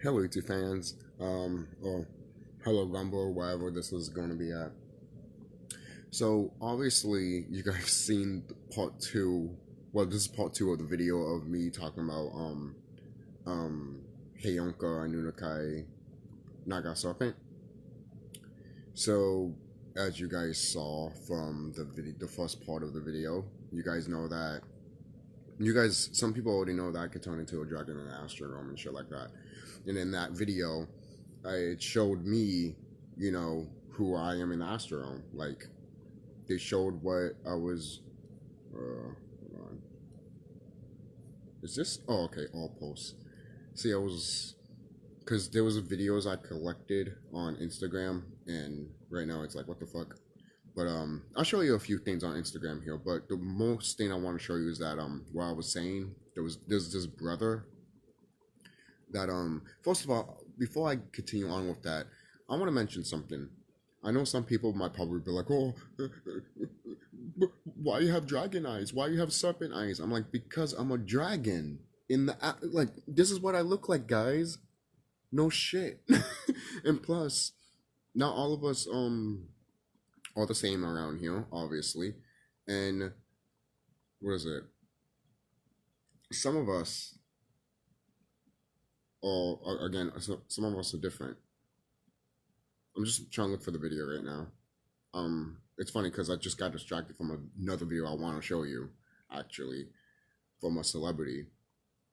Hello, YouTube fans, or hello, Rumble, wherever this is going to be at. So, obviously, you guys seen part two. Well, this is part two of the video of me talking about um, Heyoka Naga Serpent. So, as you guys saw from the first part of the video, you guys know that some people already know that I could turn into a dragon in an astral realm and shit like that. And in that video, it showed me, who I am in the astral realm. Like, they showed what I was. Hold on. Is this? Oh, okay. All posts. See, I was, because there was videos I collected on Instagram, and right now it's like, what the fuck. But I'll show you a few things on Instagram here. But the most thing I want to show you is that what I was saying, there's this brother that first of all, before I continue on with that, I want to mention something. I know some people might probably be like, oh, why you have dragon eyes? Why you have serpent eyes? I'm like, because I'm a dragon. Like, this is what I look like, guys. No shit. And plus, not all of us are the same around here, obviously. And what is it? Some of us, or again, some of us are different. I'm just trying to look for the video right now. It's funny because I just got distracted from another video I want to show you, actually, from a celebrity.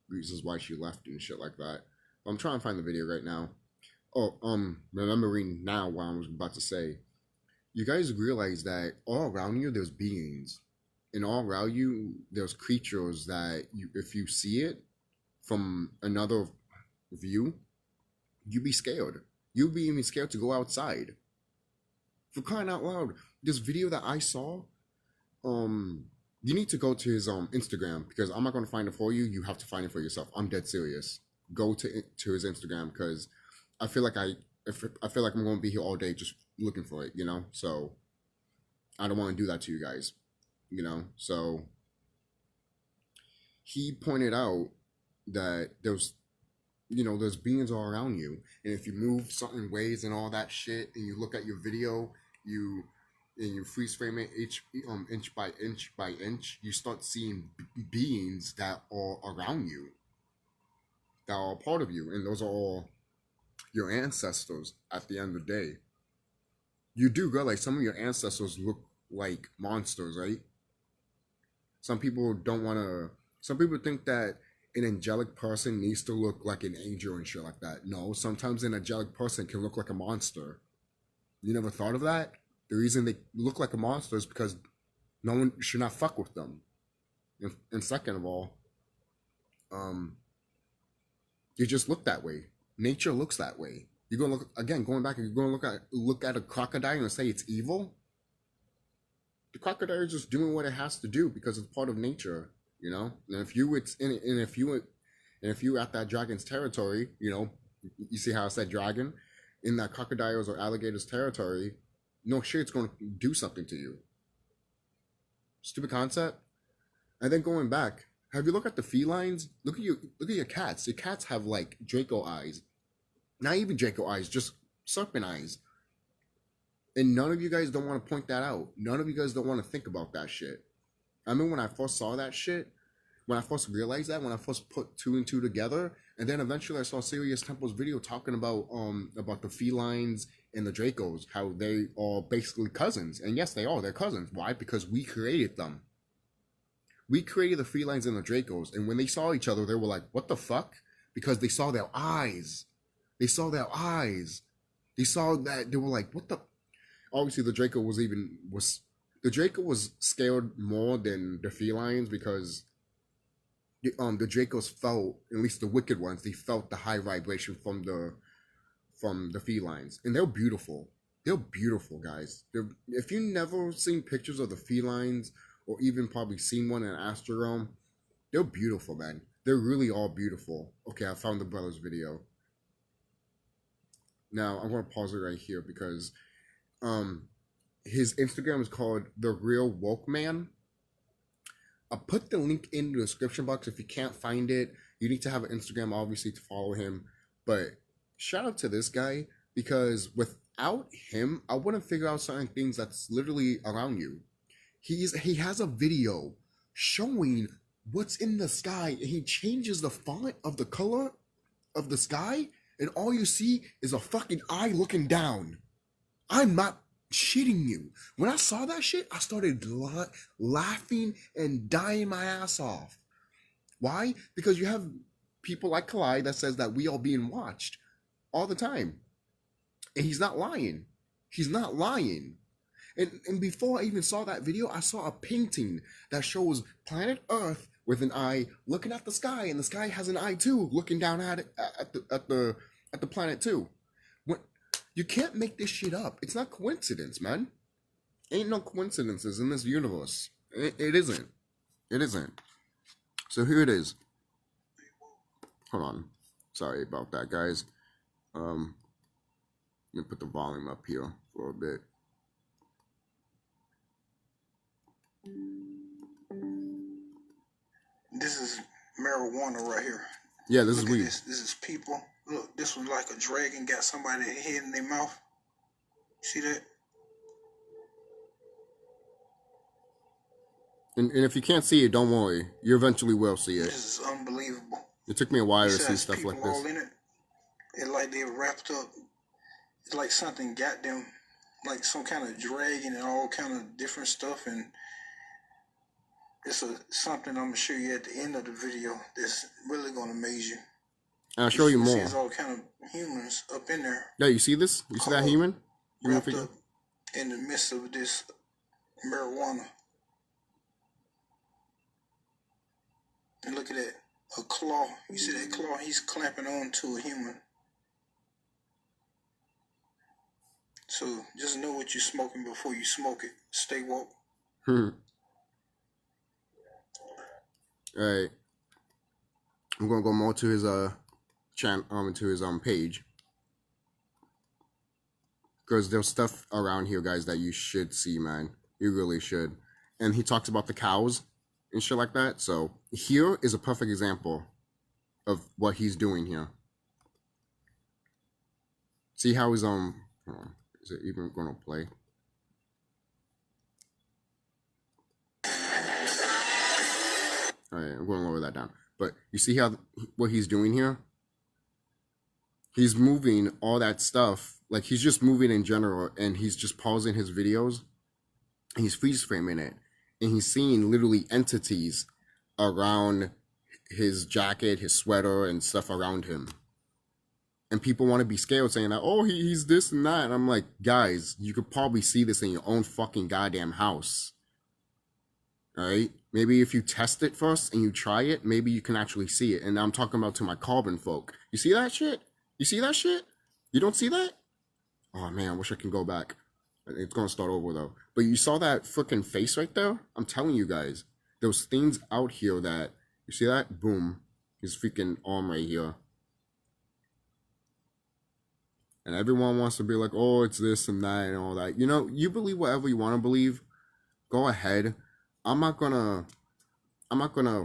Reasons why she left and shit like that. I'm trying to find the video right now. Oh, remembering now what I was about to say. You guys realize that all around you there's beings, and all around you there's creatures that if you see it from another view, you'd be scared. You'd be even scared to go outside. For crying out loud, this video that I saw, you need to go to his Instagram, because I'm not gonna find it for you. You have to find it for yourself. I'm dead serious. Go to his Instagram, because I feel like I'm gonna be here all day just looking for it, So I don't want to do that to you guys, So he pointed out that there's beings all around you, and if you move certain ways and all that shit, and you look at your video, you freeze frame it inch by inch by inch, you start seeing beings that are around you, that are part of you, and those are all your ancestors. At the end of the day, you do realize some of your ancestors look like monsters, right? Some people think that an angelic person needs to look like an angel and shit like that. No, sometimes an angelic person can look like a monster. You never thought of that? The reason they look like a monster is because no one should not fuck with them. And second of all, you just look that way. Nature looks that way. You're gonna look again, going back, you're gonna look at a crocodile and say it's evil. The crocodile is just doing what it has to do because it's part of nature, And if you at that dragon's territory, you see how I said dragon, in that crocodile's or alligator's territory, no shit, it's gonna do something to you. Stupid concept. And then going back, have you looked at the felines? Look at your cats. Your cats have like Draco eyes. Not even Draco eyes, just serpent eyes. And none of you guys don't want to point that out. None of you guys don't want to think about that shit. I mean, when I first saw that shit, when I first realized that, when I first put two and two together, and then eventually I saw Serious Temple's video talking about the felines and the Dracos, how they are basically cousins. And yes, they are. They're cousins. Why? Because we created them. We created the felines and the Dracos, and when they saw each other, they were like, what the fuck? Because they saw their eyes. They saw their eyes. They saw that, they were like, what the? Obviously, the Draco was scared more than the felines, because the Dracos felt, at least the wicked ones, they felt the high vibration from the felines, and they're beautiful. They're beautiful, guys. If you never seen pictures of the felines, or even probably seen one in Astral Realm, they're beautiful, man. They're really all beautiful. Okay, I found the brother's video. Now I'm gonna pause it right here because his Instagram is called The Real Woke Man. I'll put the link in the description box. If you can't find it, you need to have an Instagram, obviously, to follow him. But shout out to this guy, because without him, I wouldn't figure out certain things that's literally around you. He has a video showing what's in the sky, and he changes the font of the color of the sky, and all you see is a fucking eye looking down. I'm not shitting you. When I saw that shit, I started laughing and dying my ass off. Why? Because you have people like Kalai that says that we are being watched all the time. And he's not lying. He's not lying. And before I even saw that video, I saw a painting that shows planet Earth with an eye looking at the sky, and the sky has an eye too, looking down at the planet too. You can't make this shit up. It's not coincidence, man. Ain't no coincidences in this universe. It isn't. It isn't. So here it is. Hold on. Sorry about that, guys. Let me put the volume up here for a bit. This is marijuana right here. Yeah, this is weed. This is people. Look, this was like a dragon got somebody head in their mouth. See that? And if you can't see it, don't worry. You eventually will see it. This is unbelievable. It took me a while to see stuff like this. All in it. It's like they wrapped up. It's like something got them, like some kind of dragon and all kind of different stuff. And it's something I'm gonna show you at the end of the video that's really gonna amaze you. And I'll show you more. There's all kind of humans up in there. Yeah, you see this? You see that human? Wrapped up in the midst of this marijuana. And look at that, a claw. You see that claw? He's clamping on to a human. So just know what you're smoking before you smoke it. Stay woke. Alright. I'm gonna go more to his channel, to his page. Because there's stuff around here, guys, that you should see, man. You really should. And he talks about the cows and shit like that. So here is a perfect example of what he's doing here. See how his hold on. Is it even gonna play? Alright, I'm going to lower that down. But you see how what he's doing here? He's moving all that stuff. Like, he's just moving in general, and he's just pausing his videos, and he's freeze framing it, and he's seeing literally entities around his jacket, his sweater, and stuff around him. And people want to be scared, saying that, oh, he's this and that. And I'm like, guys, you could probably see this in your own fucking goddamn house. Alright? Maybe if you test it first and you try it, maybe you can actually see it. And I'm talking about to my carbon folk. You see that shit? You see that shit? You don't see that? Oh man, I wish I can go back. It's gonna start over though. But you saw that freaking face right there? I'm telling you guys. There's things out here that, you see that? Boom. His freaking arm right here. And everyone wants to be like, oh, it's this and that and all that. You know, you believe whatever you want to believe. Go ahead. I'm not gonna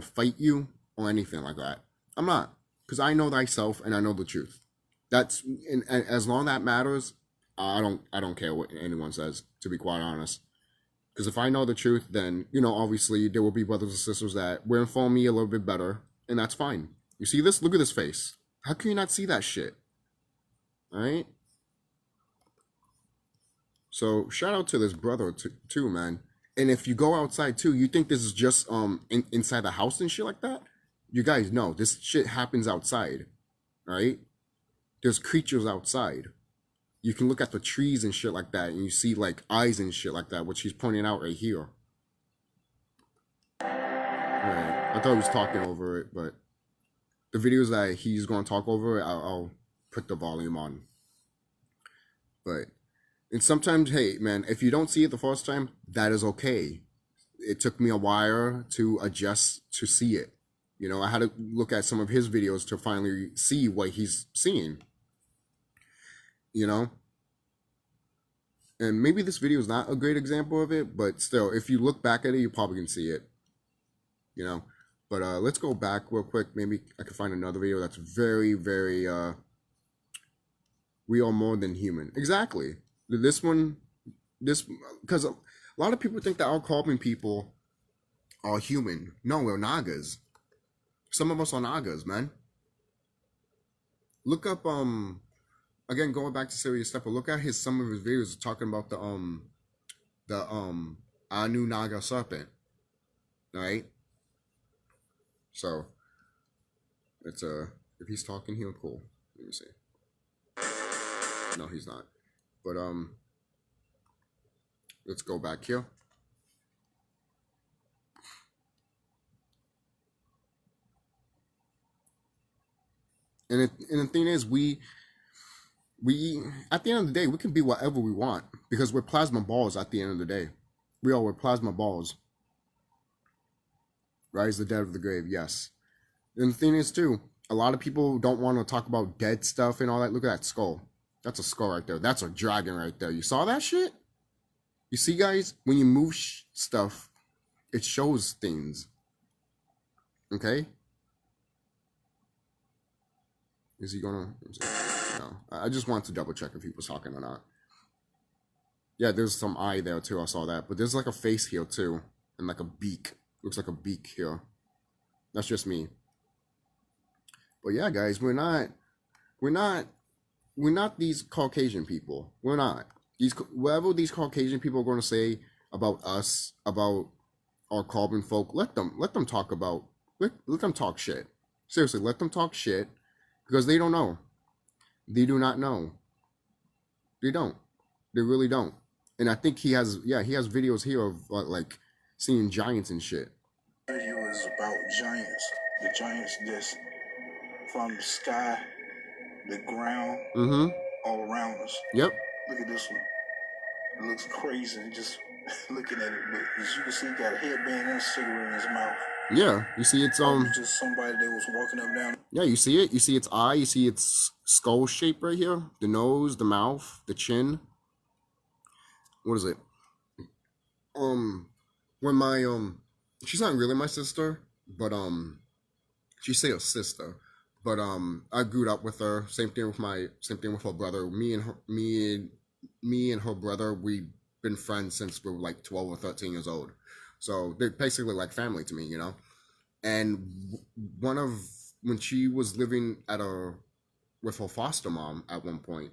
fight you or anything like that. I'm not. Because I know thyself and I know the truth. That's, and as long as that matters, I don't care what anyone says, to be quite honest. Because if I know the truth, then, you know, obviously there will be brothers and sisters that will inform me a little bit better, and that's fine. You see this? Look at this face. How can you not see that shit? Alright? So, shout out to this brother, too, man. And if you go outside, too, you think this is just inside the house and shit like that? You guys know, this shit happens outside. Right? There's creatures outside. You can look at the trees and shit like that, and you see, like, eyes and shit like that, which he's pointing out right here. Right. I thought he was talking over it, but the videos that he's going to talk over, I'll put the volume on. But, and sometimes, hey, man, if you don't see it the first time, that is okay. It took me a while to adjust to see it. You know, I had to look at some of his videos to finally see what he's seeing. You know? And maybe this video is not a great example of it, but still, if you look back at it, you probably can see it. You know? But let's go back real quick. Maybe I can find another video that's very, very We are more than human. Exactly. This one, this because a lot of people think that our carbon people are human. No, we're Nagas. Some of us are Nagas, man. Look up again, going back to serious stuff, but look at some of his videos talking about the Anu Naga serpent. Right? So it's if he's talking here, cool. Let me see. No, he's not. But let's go back here. And the thing is, we at the end of the day, we can be whatever we want because we're plasma balls. At the end of the day, we're plasma balls. Rise the dead of the grave, yes. And the thing is too, a lot of people don't want to talk about dead stuff and all that. Look at that skull. That's a skull right there. That's a dragon right there. You saw that shit? You see, guys, when you move stuff, it shows things. Okay? Is he gonna? No. I just want to double check if he was talking or not. Yeah, there's some eye there too. I saw that. But there's like a face here too. And like a beak. Looks like a beak here. That's just me. But yeah, guys, we're not these Caucasian people. We're not. Whatever these Caucasian people are going to say about us, about our carbon folk, let them talk about, let them talk shit. Seriously, let them talk shit because they don't know. They do not know. They don't. They really don't. And I think he has videos here of like seeing giants and shit. Video is about giants. The giants that's from the sky, the ground, all around us. Yep. Look at this one. It looks crazy just looking at it, but as you can see, he got a headband and a cigarette in his mouth. Yeah, you see it's just somebody that was walking up down. Yeah, you see it. You see its eye. You see its skull shape right here. The nose, the mouth, the chin. What is it? When my she's not really my sister, but she's still a sister. But I grew up with her. Same thing with her brother. Me and her brother, we've been friends since we were like 12 or 13 years old. So they're basically like family to me, you know. And when she was living with her foster mom at one point,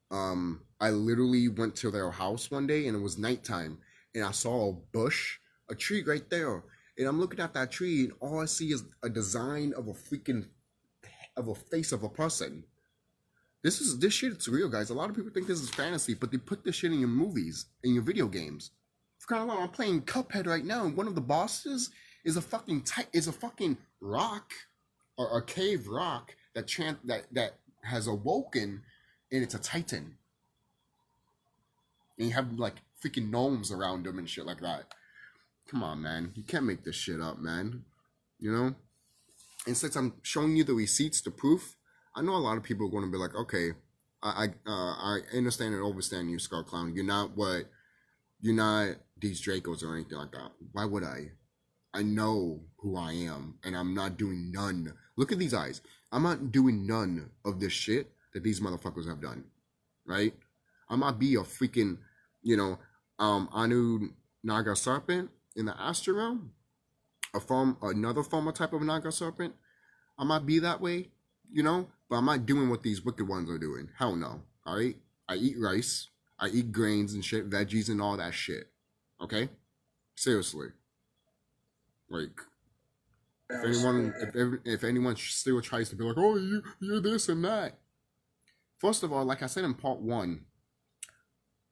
I literally went to their house one day and it was nighttime and I saw a tree right there. And I'm looking at that tree and all I see is a design of a face of a person. This shit's real, guys. A lot of people think this is fantasy, but they put this shit in your movies, in your video games. For crying out loud, I'm playing Cuphead right now, and one of the bosses is a fucking rock, or a cave rock that has awoken, and it's a titan. And you have like freaking gnomes around him and shit like that. Come on, man. You can't make this shit up, man. You know? And since I'm showing you the receipts, the proof, I know a lot of people are going to be like, okay, I understand and overstand you, SkullKlown. You're not these Dracos or anything like that. Why would I? I know who I am, and I'm not doing none. Look at these eyes. I'm not doing none of this shit that these motherfuckers have done, right? I might be a freaking, Anu Naga serpent in the astral realm, another form of type of Naga serpent. I might be that way, but I'm not doing what these wicked ones are doing. Hell no. All right? I eat rice. I eat grains and shit, veggies and all that shit. Okay? Seriously. Like, if anyone still tries to be like, oh, you're this and that. First of all, like I said in part 1,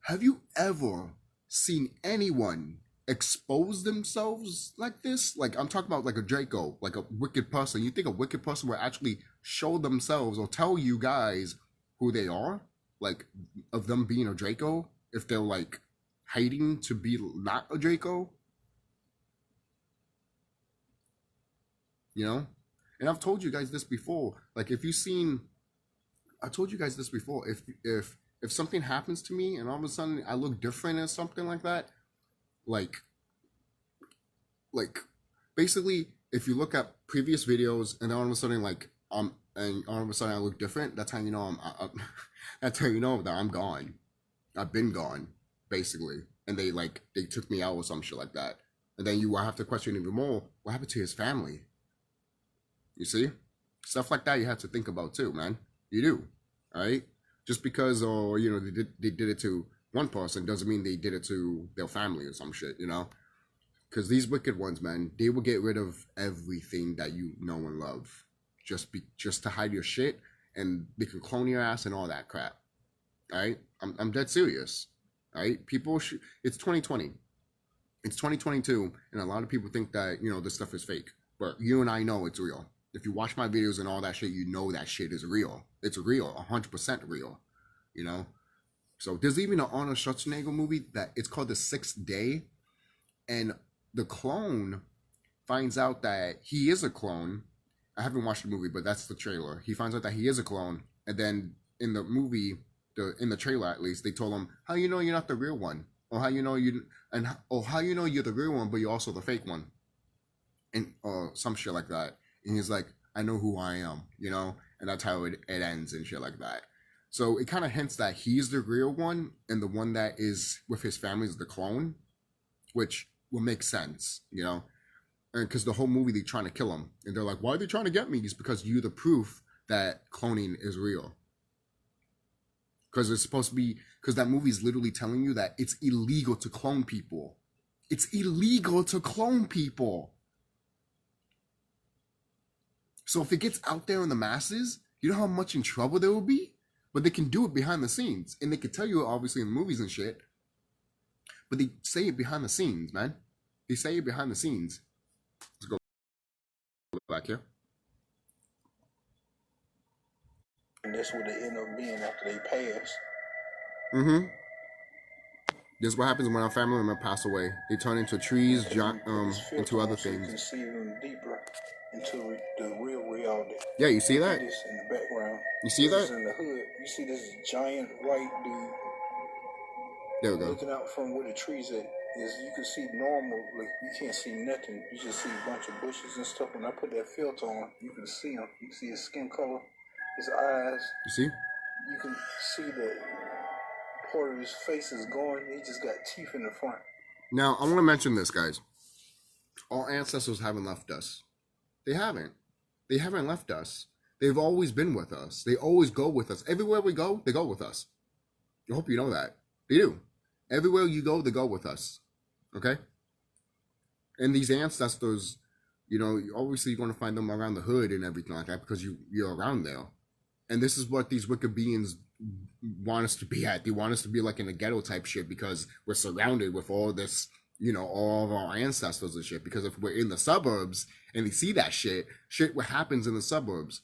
have you ever seen anyone expose themselves like this? Like, I'm talking about like a Draco, like a wicked person. You think a wicked person would actually show themselves or tell you guys who they are? Like, of them being a Draco? If they're like hiding to be not a Draco? And I've told you guys this before. Like, I told you guys this before. If something happens to me and all of a sudden I look different or something like that, like basically, if you look at previous videos and then all of a sudden like and all of a sudden I look different, that's how you know that's how you know that I'm gone. I've been gone, basically. And they took me out or some shit like that. And then you will have to question even more, what happened to his family? You see? Stuff like that you have to think about too, man. You do. Alright? Just because they did it to one person doesn't mean they did it to their family or some shit, you know? Because these wicked ones, man, they will get rid of everything that you know and love. Just to hide your shit, and they can clone your ass and all that crap. Alright? I'm dead serious. Alright? It's 2020. It's 2022, and a lot of people think that, this stuff is fake. But you and I know it's real. If you watch my videos and all that shit, you know that shit is real. It's real, 100% real. You know? So there's even an Arnold Schwarzenegger movie that it's called The Sixth Day, and the clone finds out that he is a clone. I haven't watched the movie, but that's the trailer. He finds out that he is a clone, and then in the movie, in the trailer at least, they told him, how you know you're not the real one? Or how you know how you know you're the real one, but you're also the fake one? And some shit like that. And he's like, I know who I am, and that's how it ends and shit like that. So it kind of hints that he's the real one, and the one that is with his family is the clone, which will make sense, and because the whole movie they're trying to kill him, and they're like, why are they trying to get me? It's because you're the proof that cloning is real. Because it's supposed to be, because that movie is literally telling you that it's illegal to clone people. It's illegal to clone people. So if it gets out there in the masses, you know how much in trouble they will be? But they can do it behind the scenes. And they can tell you, obviously, in the movies and shit. But they say it behind the scenes, man. They say it behind the scenes. Let's go back here. And that's what they end up being after they pass. Mm-hmm. This is what happens when our family member pass away. They turn into trees, into other things. You can see them deeper into the real reality. Yeah, you see that? This in the background. You see that? In the hood, you see this giant white dude. There we go. Looking out from where the trees at is, you can see normal. Like, you can't see nothing. You just see a bunch of bushes and stuff. When I put that filter on, you can see him. You can see his skin color, his eyes. You see? You can see that part of his face is gone. He just got teeth in the front. Now, I want to mention this, guys. Our ancestors haven't left us. They haven't. They haven't left us. They've always been with us. They always go with us. Everywhere we go, they go with us. I hope you know that. They do. Everywhere you go, they go with us. Okay? And these ancestors, obviously you're going to find them around the hood and everything like that because you're around there. And this is what these wicked beings want us to be at. They want us to be like in a ghetto type shit because we're surrounded with all this, all of our ancestors and shit. Because if we're in the suburbs and they see that shit what happens in the suburbs.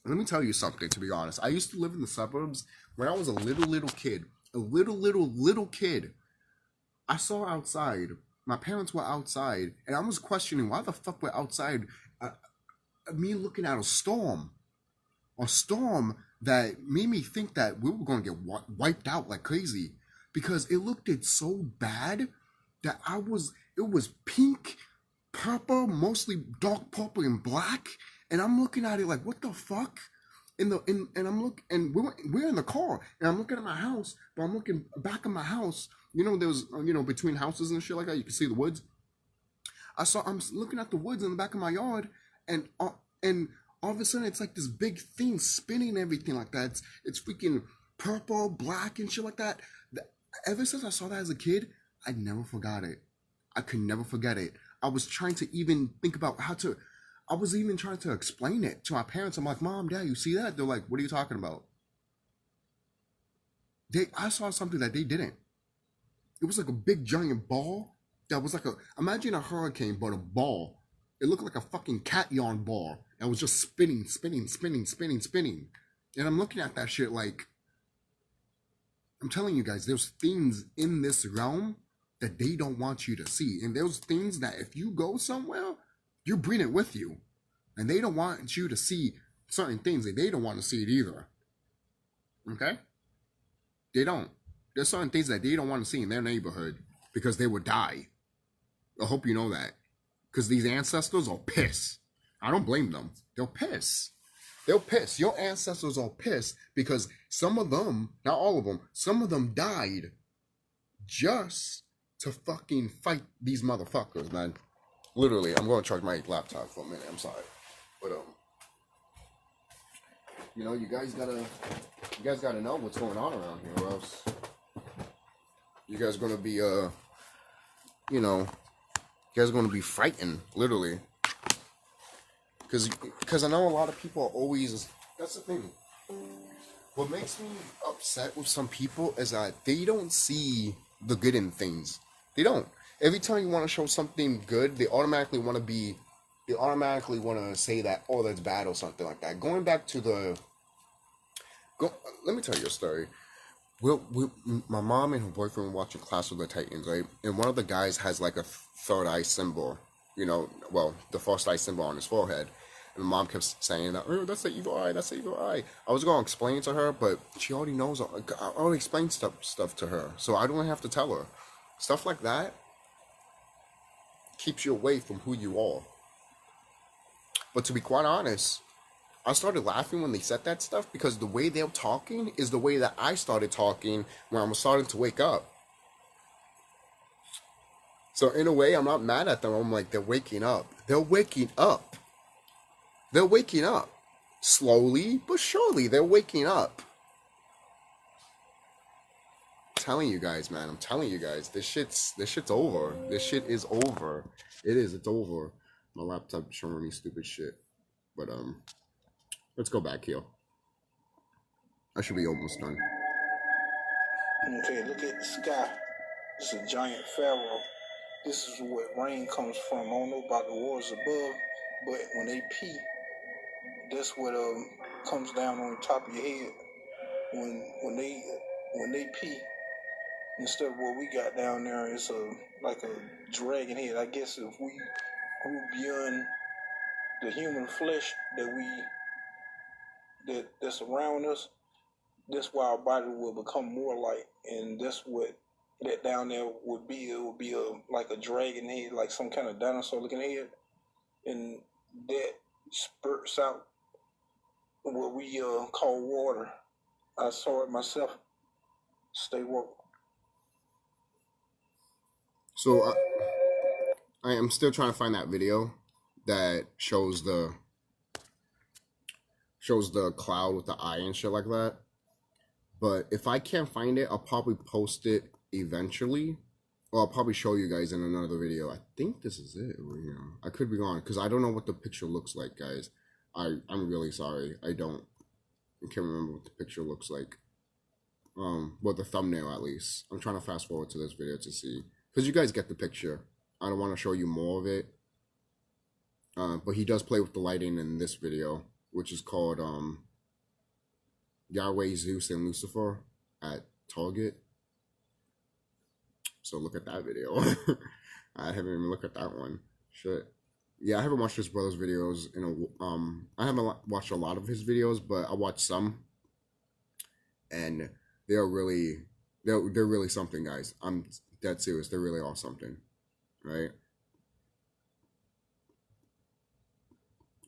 Let me tell you something, to be honest. I used to live in the suburbs when I was a little kid. A little kid. I saw outside. My parents were outside. And I was questioning why the fuck we're outside. Me looking at a storm. A storm that made me think that we were going to get wiped out like crazy. Because it looked so bad that it was pink, purple, mostly dark purple and black. And I'm looking at it like, what the fuck? And we're in the car, and I'm looking at my house, but I'm looking back at my house. There's between houses and shit like that, you can see the woods. I'm looking at the woods in the back of my yard, and all of a sudden it's like this big thing spinning and everything like that. It's freaking purple, black, and shit like that. Ever since I saw that as a kid, I never forgot it. I could never forget it. I was trying to even think about I was even trying to explain it to my parents. I'm like, Mom, Dad, you see that? They're like, what are you talking about? I saw something that they didn't. It was like a big giant ball that was like imagine a hurricane, but a ball. It looked like a fucking cat yarn ball that was just spinning. And I'm looking at that shit like, I'm telling you guys, there's things in this realm that they don't want you to see. And there's things that if you go somewhere, you bring it with you. And they don't want you to see certain things, and they don't want to see it either. Okay? They don't. There's certain things that they don't want to see in their neighborhood because they would die. I hope you know that. Because these ancestors are pissed. I don't blame them. They're pissed. They'll piss. Your ancestors are pissed because some of them, not all of them, some of them died just to fucking fight these motherfuckers, man. Literally, I'm going to charge my laptop for a minute. I'm sorry, but you know, you guys gotta know what's going on around here, or else you guys are gonna be you know, you guys are gonna be frightened, literally. Because I know a lot of people are always. That's the thing. What makes me upset with some people is that they don't see the good in things. They don't. Every time you want to show something good, they automatically want to say that, oh, that's bad or something like that. Going back to let me tell you a story. My mom and her boyfriend were watching Clash of the Titans, right? And one of the guys has like a third eye symbol, you know, well, the first eye symbol on his forehead. And my mom kept saying that, oh, that's the evil eye, that's the evil eye. I was going to explain to her, but she already knows. I already explained stuff to her, so I don't have to tell her. Stuff like that keeps you away from who you are. But to be quite honest, I started laughing when they said that stuff because the way they're talking is the way that I started talking when I was starting to wake up. So in a way, I'm not mad at them. I'm like, they're waking up. They're waking up. They're waking up. Slowly but surely, they're waking up. I'm telling you guys, man. I'm telling you guys. This shit's over. This shit is over. It is. It's over. My laptop showing me stupid shit. But, let's go back here. I should be almost done. Okay, look at the sky. It's a giant pharaoh. This is where rain comes from. I don't know about the waters above, but when they pee, that's what comes down on the top of your head. When they pee, instead of what we got down there, it's like a dragon head. I guess if we grew beyond the human flesh that's around us, that's why our body will become more light, and that's what that down there would be. It would be like a dragon head, like some kind of dinosaur looking head, and that spurts out what we call water. I saw it myself. Stay woke. So I am still trying to find that video that shows the cloud with the eye and shit like that. But if I can't find it, I'll probably post it eventually. Or I'll probably show you guys in another video. I think this is it. You know, I could be wrong because I don't know what the picture looks like, guys. I'm really sorry. I can't remember what the picture looks like. Well, the thumbnail at least. I'm trying to fast forward to this video to see. Because you guys get the picture. I don't want to show you more of it. But he does play with the lighting in this video, which is called Yahweh, Zeus, and Lucifer at Target. So look at that video. I haven't even looked at that one. Shit. Yeah, I haven't watched his brother's videos in a I haven't watched a lot of his videos, but I watched some, and they're really something, guys. I'm dead serious. They really are something, right?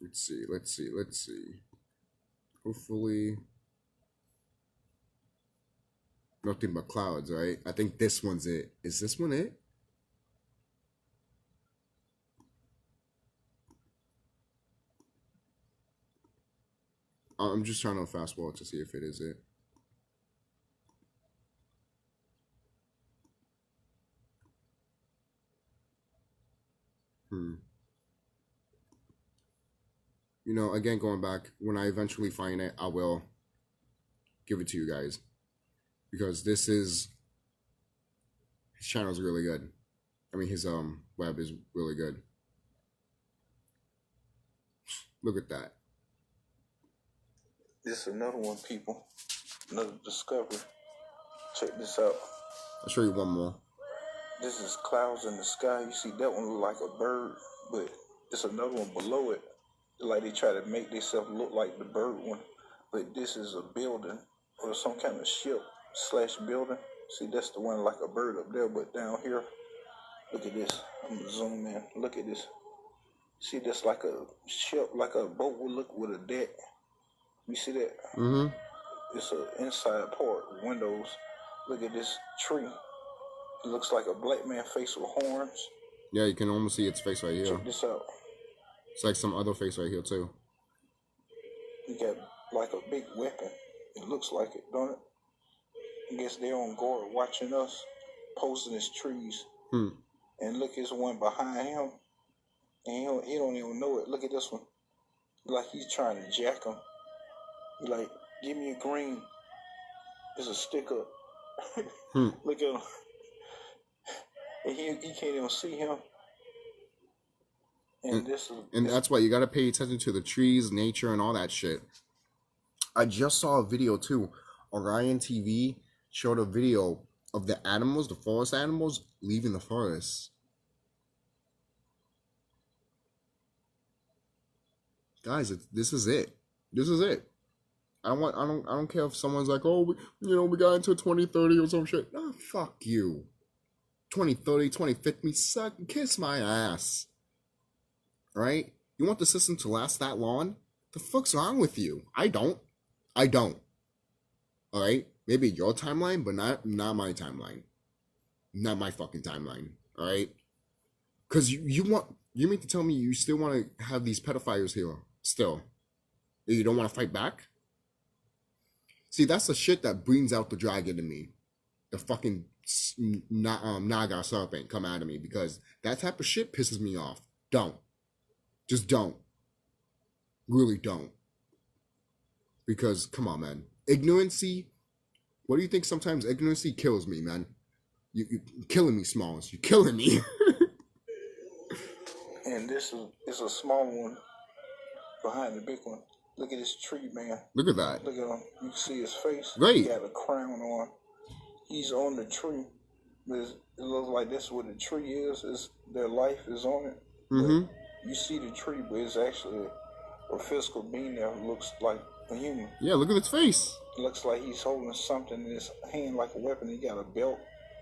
Let's see. Hopefully, nothing but clouds, right? I think this one's it. Is this one it? I'm just trying to fast forward to see if it is it. You know, again, going back, when I eventually find it, I will give it to you guys. Because his channel is really good. I mean, his web is really good. Look at that. This is another one, people. Another discovery. Check this out. I'll show you one more. This is clouds in the sky. You see that one look like a bird, but there's another one below it. Like they try to make themselves look like the bird one, but this is a building or some kind of ship / building. See, that's the one like a bird up there, but down here, look at this. I'm gonna zoom in. Look at this. See, that's like a ship, like a boat would look with a deck. You see that? Mm-hmm. It's an inside part, windows. Look at this tree. It looks like a black man face with horns. Yeah, you can almost see its face right here. Check this out. It's like some other face right here too. He got like a big weapon. It looks like it, don't it? I guess they're on guard watching us, posting his trees. And look, there's one behind him. And he don't even know it. Look at this one. Like he's trying to jack him. He like, give me a green. There's a stick up. Look at him. And he can't even see him. And that's why you gotta pay attention to the trees, nature, and all that shit. I just saw a video too. Orion TV showed a video of the animals, the forest animals, leaving the forest. Guys, this is it. This is it. I don't care if someone's like, oh, we got into 2030 or some shit. Nah, fuck you. 2030, 2050, suck, kiss my ass. Right? You want the system to last that long? The fuck's wrong with you? I don't. All right? Maybe your timeline, but not my timeline. Not my fucking timeline. All right? Because you mean to tell me you still want to have these pedophiles here still? You don't want to fight back? See, that's the shit that brings out the dragon in me. The fucking Naga serpent come out of me, because that type of shit pisses me off. Don't. Just don't. Really don't. Because, come on, man. Ignorancy. What do you think sometimes ignorancy kills me, man? You're killing me, Smalls. You're killing me. And this is a small one behind the big one. Look at this tree, man. Look at that. Look at him. You can see his face. Right. He got a crown on. He's on the tree. But it looks like this is what the tree is. Their life is on it. Mm-hmm. But you see the tree, but it's actually a physical being that looks like a human. Yeah, look at its face. It looks like he's holding something in his hand like a weapon. He got a belt.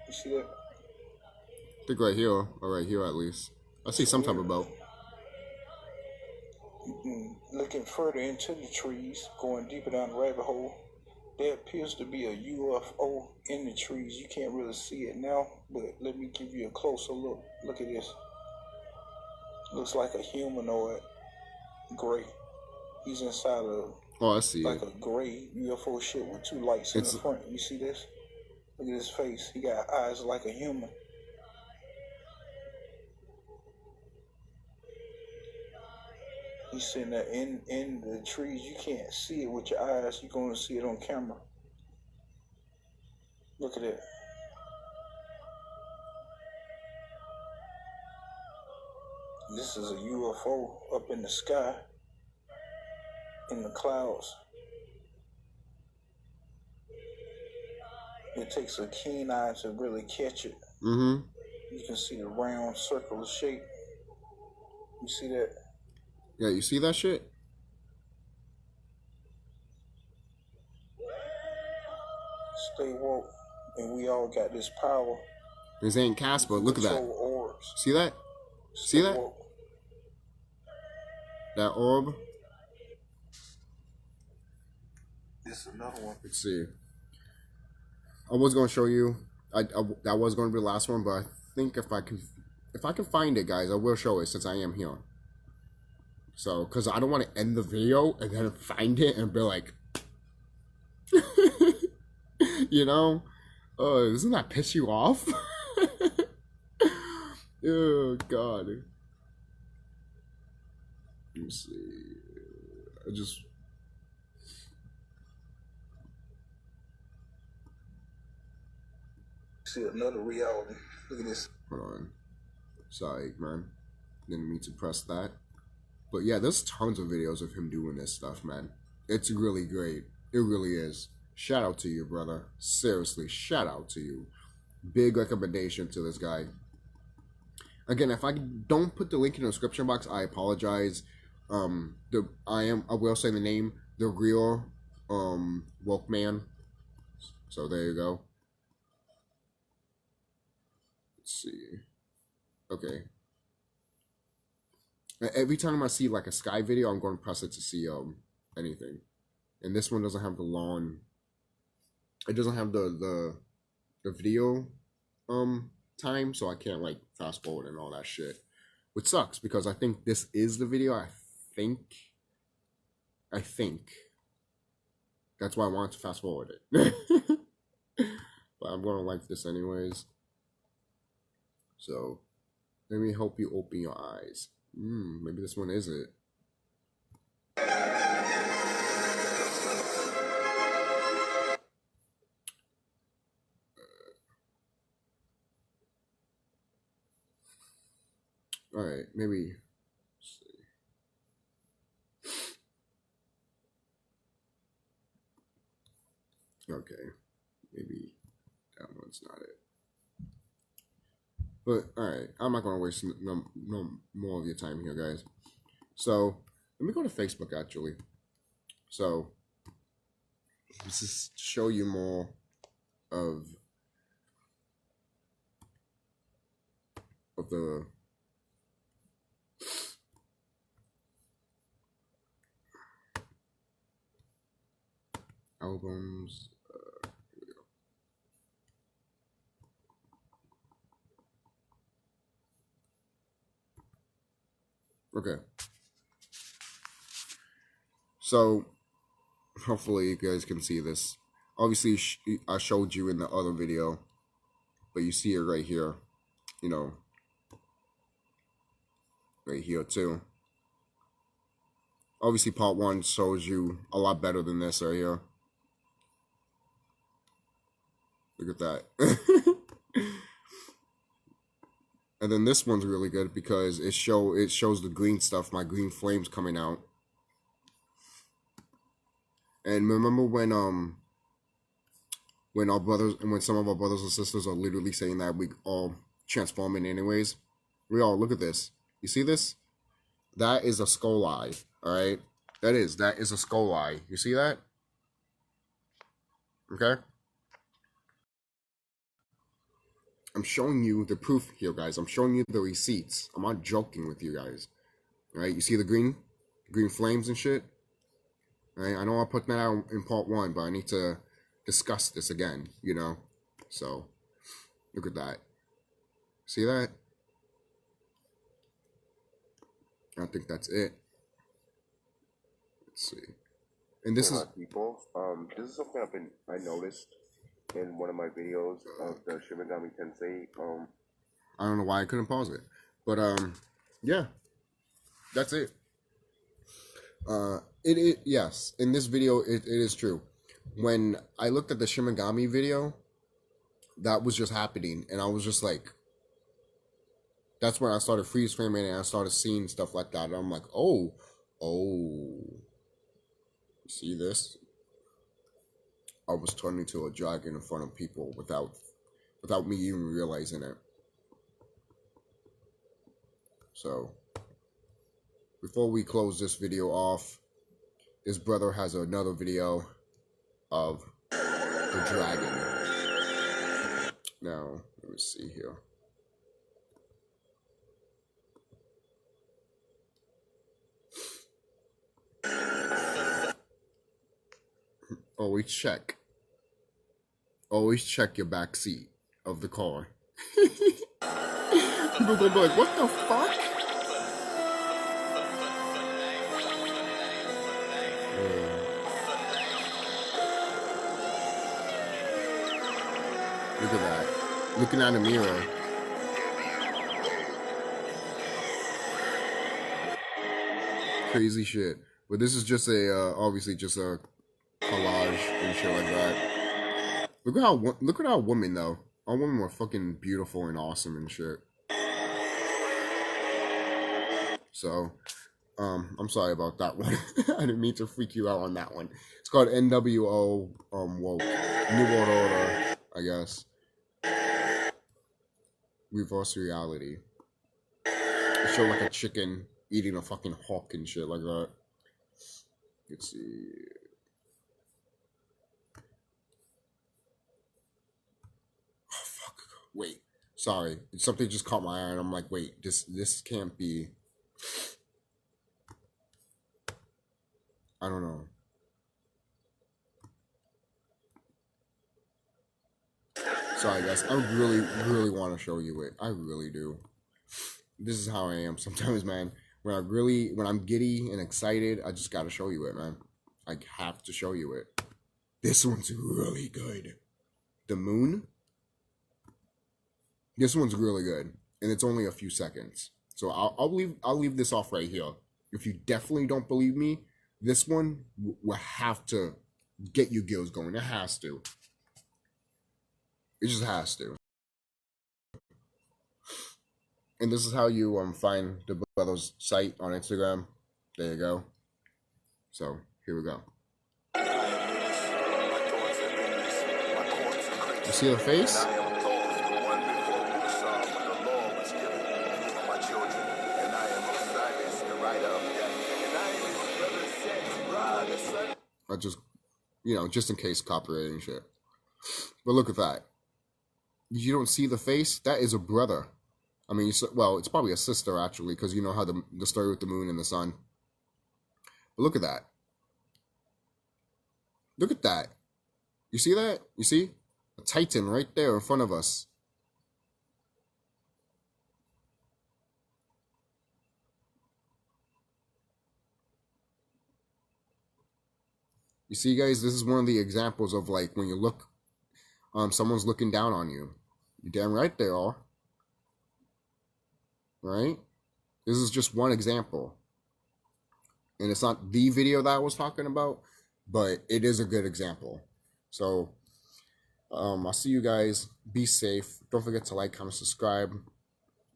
You see that? I think right here, or right here at least. I see some type of belt. Looking further into the trees, going deeper down the rabbit hole, there appears to be a UFO in the trees. You can't really see it now, but let me give you a closer look. Look at this. Looks like a humanoid, gray. He's inside of I see like a gray UFO shit with two lights in the front. You see this? Look at his face. He got eyes like a human. He's sitting there in the trees. You can't see it with your eyes. You're going to see it on camera. Look at it. This is a UFO up in the sky, in the clouds. It takes a keen eye to really catch it. Mm-hmm. You can see the round circular shape. You see that? Yeah, you see that shit? Stay woke, and we all got this power. This ain't Casper. Look at that. Orbs. See that? See that? Woke. That orb? This is another one. Let's see. I was going to show you. That was going to be the last one, but I think if I can find it, guys, I will show it since I am here. So, because I don't want to end the video and then find it and be like, you know, doesn't that piss you off? Oh, God. Let me see. I just... See another reality. Look at this. Hold on. Sorry, man. Didn't mean to press that. But yeah, there's tons of videos of him doing this stuff, man. It's really great. It really is. Shout out to you, brother. Seriously, shout out to you. Big recommendation to this guy. Again, if I don't put the link in the description box, I apologize. I will say the name, the real woke man. So there you go. Let's see. Okay. Every time I see like a Sky video, I'm going to press it to see anything. and this one doesn't have the long. It doesn't have the video time, so I can't like fast forward and all that shit, which sucks because I think this is the video. I think that's why I wanted to fast forward it. But I'm gonna like this anyways. So let me help you open your eyes. Maybe this one is it. All right, maybe. Let's see. Okay, maybe that one's not it. But all right, I'm not gonna waste no more of your time here, guys. So let me go to Facebook actually. So let's just show you more of the albums. Here we go. Okay. So hopefully you guys can see this. Obviously, I showed you in the other video, but you see it right here. You know, right here too. Obviously, part 1 shows you a lot better than this right here. Look at that. And then this one's really good because it shows the green stuff, my green flames coming out. And remember when our brothers and when some of our brothers and sisters are literally saying that we all transforming anyways? We all look at this. You see this? That is a skull eye. Alright? That is a skull eye. You see that? Okay? I'm showing you the proof here, guys. I'm showing you the receipts. I'm not joking with you guys. Alright? You see the green flames and shit? Right? I know I put that out in part 1, but I need to discuss this again, you know? So, look at that. See that? I think that's it. Let's see. And this is... people, this is something I noticed in one of my videos of the Shimigami Tensei. I don't know why I couldn't pause it. But, yeah. That's it. Yes, in this video, it is true. When I looked at the Shimigami video, that was just happening, and I was just like, that's when I started freeze framing and I started seeing stuff like that, and I'm like, oh, see this? I was turning into a dragon in front of people without me even realizing it. So, before we close this video off, this brother has another video of the dragon. Now, let me see here. Always check your back seat of the car. People gonna be like, what the fuck? Look at that. Looking at a mirror. Crazy shit. But this is just a, obviously just a collage and shit like that. Look at our women though. Our women were fucking beautiful and awesome and shit. So, I'm sorry about that one. I didn't mean to freak you out on that one. It's called NWO, woke. New World Order, I guess. Reverse reality. It showed like a chicken eating a fucking hawk and shit like that. Let's see. Oh, fuck. Wait. Sorry. Something just caught my eye and I'm like, wait, this can't be. I don't know. Sorry guys, I really want to show you it. I really do. This is how I am sometimes, man. When I'm giddy and excited, I just gotta show you it, man. I have to show you it. This one's really good. The moon. This one's really good, and it's only a few seconds. So I'll leave this off right here. If you definitely don't believe me, this one will have to get you gills going. It has to. It just has to. And this is how you find the brother's site on Instagram. There you go. So here we go. You see the face? I just, just in case copyright and shit. But look at that. You don't see the face? That is a brother. I mean, well, it's probably a sister, actually, because you know how the story with the moon and the sun. But look at that. Look at that. You see that? You see? A Titan right there in front of us. You see, guys, this is one of the examples of, like, when you look, someone's looking down on you. You're damn right they are. Right? This is just one example. And it's not the video that I was talking about, but it is a good example. So, I'll see you guys. Be safe. Don't forget to like, comment, subscribe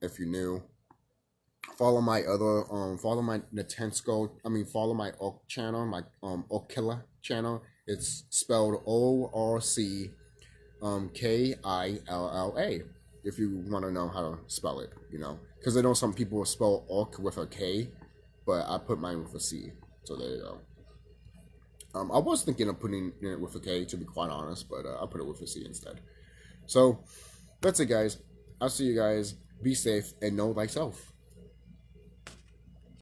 if you're new. Follow my other, follow my follow my Orc channel, my Orc Killa channel. It's spelled ORC KILLA. If you want to know how to spell it, because I know some people will spell Orc with a K, but I put mine with a C. So there you go. I was thinking of putting it with a K, to be quite honest, but I put it with a C instead. So that's it, guys. I'll see you guys. Be safe and know thyself.